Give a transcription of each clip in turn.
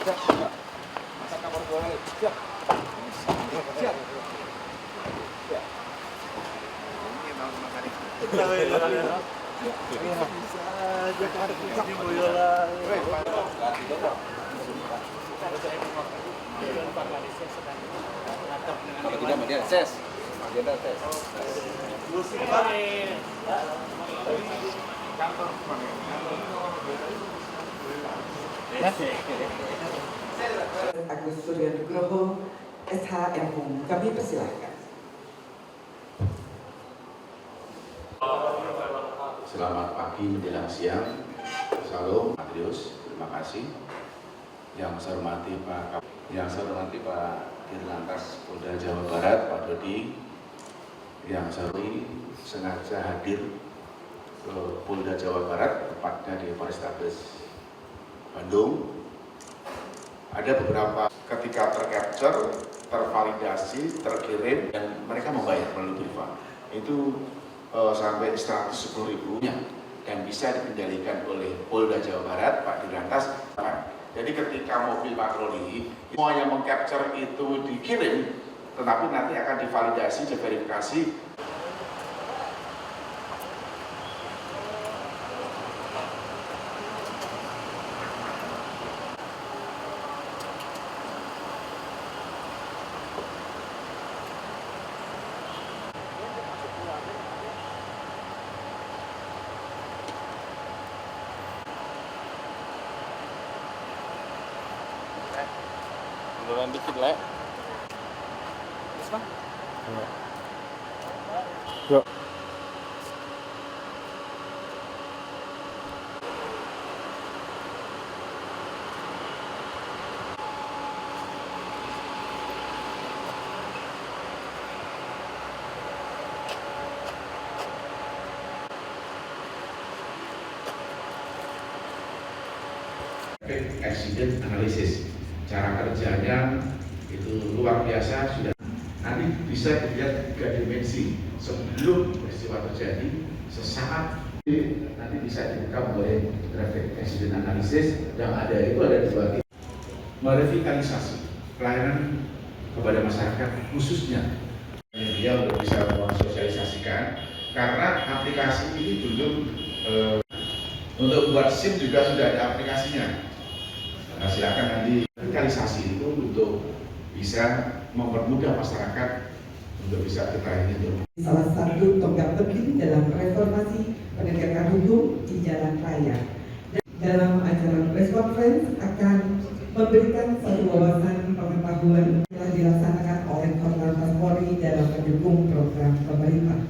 Siap, Pak. Masa kabar bola. Siap. Siap. Siap. Ini mau makan ini. Bisa aja kan ini bola. Tidak media ses. Agenda tes. Agus Surya Nugroho, SHM Hum. Kami persilahkan. Selamat pagi menjelang siang. Salam, Matrius. Terima kasih. Yang saya hormati Pak Dirlantas Polda Jawa Barat, Pak Dodi. Yang saya hormati sengaja hadir ke Polda Jawa Barat, tepatnya di Polrestabes Bandung. Ada beberapa ketika tercapture, tervalidasi, terkirim, dan mereka membayar melalui BRIFA. Itu sampai 110.000 dan bisa dikendalikan oleh Polda Jawa Barat, Pak Dirlantas. Jadi ketika mobil patroli, semua yang mengcapture itu dikirim, tetapi nanti akan divalidasi, diverifikasi. Munduran dikit, Le. Terus, Bang? Yuk. Accident analysis, cara kerjanya itu luar biasa. Sudah nanti bisa dilihat 3 dimensi sebelum peristiwa terjadi, sesaat, nanti bisa direkam oleh traffic accident analysis. Yang ada itu ada 2 titik. Merevitalisasi pelayanan kepada masyarakat, khususnya dia untuk bisa mensosialisasikan, karena aplikasi ini belum untuk buat SIM juga sudah ada aplikasinya. Nah, silakan nanti revitalisasi itu untuk bisa mempermudah masyarakat untuk bisa kita ini. Salah satu tonggak penting dalam reformasi penegakan hukum di jalan raya. Dalam acara press conference akan memberikan satu wawasan pengetahuan yang dilaksanakan oleh Korlantas Polri dalam mendukung program pemerintah.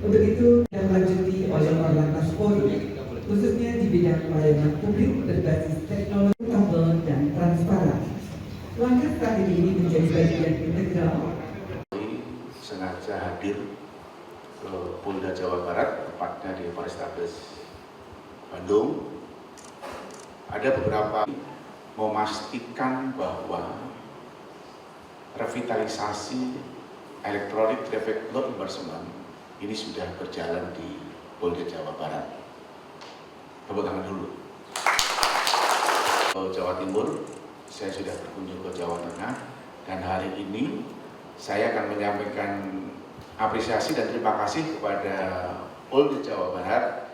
Untuk itu dilanjuti oleh Korlantas Polri, khususnya di bidang pelayanan publik berbasis teknologi tabel dan transparan. Langkah strategi ini menjadi bagian integral. Sengaja hadir ke Polda Jawa Barat, tepatnya di Polrestabes Bandung. Ada beberapa memastikan bahwa revitalisasi electronic traffic law enforcement ini sudah berjalan di Polda Jawa Barat. Tepuk tangan dulu. Ke Jawa Timur, saya sudah berkunjung ke Jawa Tengah, dan hari ini saya akan menyampaikan apresiasi dan terima kasih kepada Polda Jawa Barat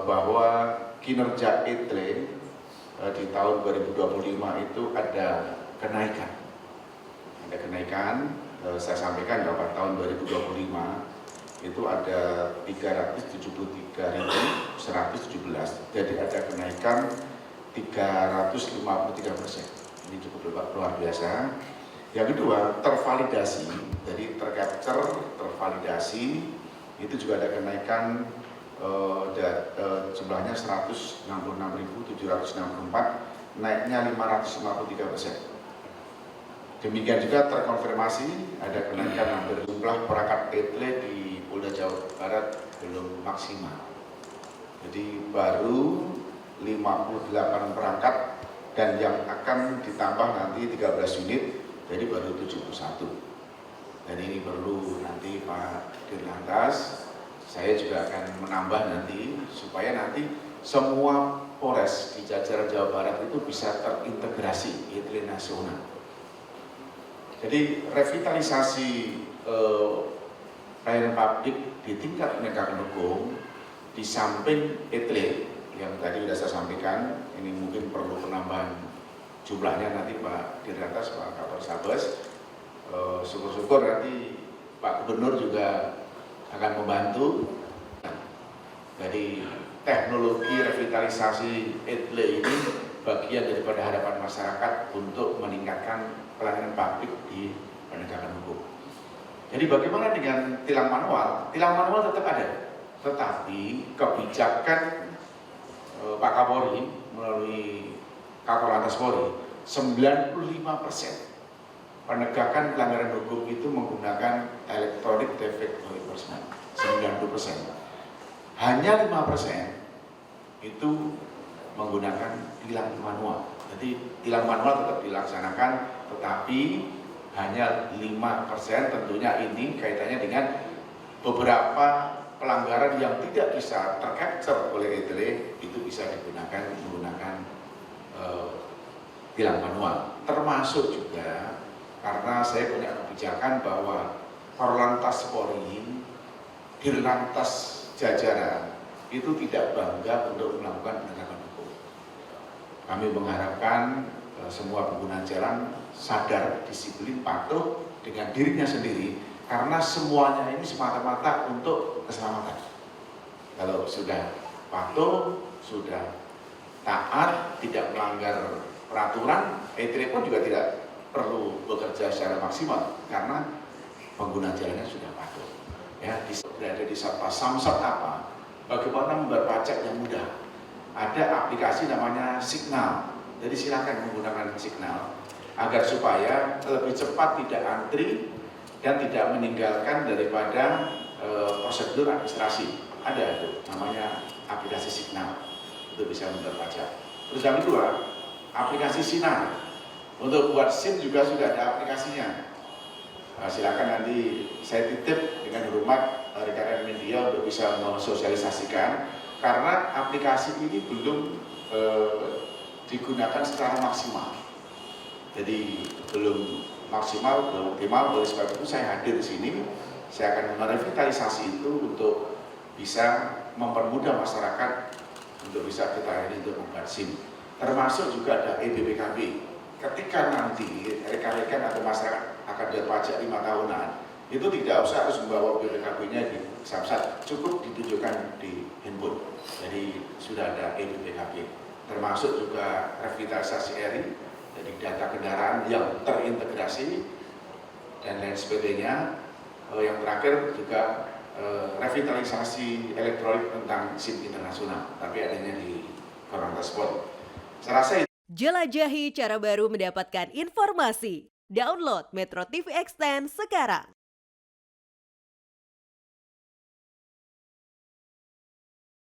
bahwa kinerja ETLE di tahun 2025 itu ada kenaikan. Ada kenaikan, saya sampaikan bahwa tahun 2025 itu ada 373.117, jadi ada kenaikan 353%. Ini cukup luar biasa. Yang kedua, tervalidasi, jadi tercapture, tervalidasi, itu juga ada kenaikan jumlahnya 166.764, naiknya 553%. Demikian juga terkonfirmasi ada kenaikan hampir jumlah perangkat ETLE di Polda Jawa Barat belum maksimal. Jadi baru 58 perangkat, dan yang akan ditambah nanti 13 unit, jadi baru 71. Dan ini perlu nanti Pak Dirlantas, saya juga akan menambah nanti supaya nanti semua Polres di jajaran Jawa Barat itu bisa terintegrasi e-tele nasional. Jadi revitalisasi pelayanan publik di tingkat penegakan hukum di samping e-tele yang tadi sudah saya sampaikan, ini mungkin perlu penambahan jumlahnya nanti Pak Dirlantas, Pak Kapolres. Syukur-syukur nanti Pak Gubernur juga akan membantu. Jadi teknologi revitalisasi e-tele ini bagian daripada harapan masyarakat untuk meningkatkan pelayanan publik di penegakan hukum. Jadi bagaimana dengan tilang manual? Tilang manual tetap ada, tetapi kebijakan Pak Kapolri melalui Kakor Polri 95% penegakan pelanggaran hukum itu menggunakan electronic traffic enforcement, 90%. Hanya 5% itu menggunakan tilang manual. Jadi tilang manual tetap dilaksanakan, tetapi hanya 5%. Tentunya ini kaitannya dengan beberapa pelanggaran yang tidak bisa tercapture oleh e-tele, itu bisa digunakan menggunakan tilang manual. Termasuk juga karena saya punya kebijakan bahwa Korlantas Polri, Dirlantas jajaran itu tidak bangga untuk melakukan penegakan hukum. Kami mengharapkan semua pengguna jalan sadar, disiplin, patuh dengan dirinya sendiri, karena semuanya ini semata-mata untuk keselamatan. Kalau sudah patuh, sudah taat, tidak melanggar peraturan, e-tele pun juga tidak perlu bekerja secara maksimal karena pengguna jalannya sudah patuh. Ya, berada di Samsat apa? Bagaimana membayar pajak yang mudah? Ada aplikasi namanya Signal. Jadi silakan menggunakan Signal agar supaya lebih cepat, tidak antri dan tidak meninggalkan daripada prosedur administrasi. Ada itu namanya aplikasi Signal, itu bisa membayar pajak. Terus yang kedua, aplikasi Sinar. Untuk buat SIM juga sudah ada aplikasinya. Silakan nanti saya titip dengan hormat rekan-rekan media untuk bisa mensosialisasikan, karena aplikasi ini belum digunakan secara maksimal. Jadi belum maksimal, belum optimal. Oleh sebab itu saya hadir di sini. Saya akan merevitalisasi itu untuk bisa mempermudah masyarakat untuk bisa kita ini untuk membuat SIM. Termasuk juga ada e-BPKB. Ketika nanti rekan-rekan atau masyarakat akan bayar pajak 5 tahunan, itu tidak usah harus membawa BPKB-nya di Samsat, cukup ditunjukkan di handphone. Jadi sudah ada e-BPKB. Termasuk juga revitalisasi RI, jadi data kendaraan yang terintegrasi dan lain sebagainya. Yang terakhir juga revitalisasi elektronik tentang SIM internasional, tapi adanya di Korlantas Polri. Saya rasa jelajahi cara baru mendapatkan informasi. Download Metro TV Extend sekarang.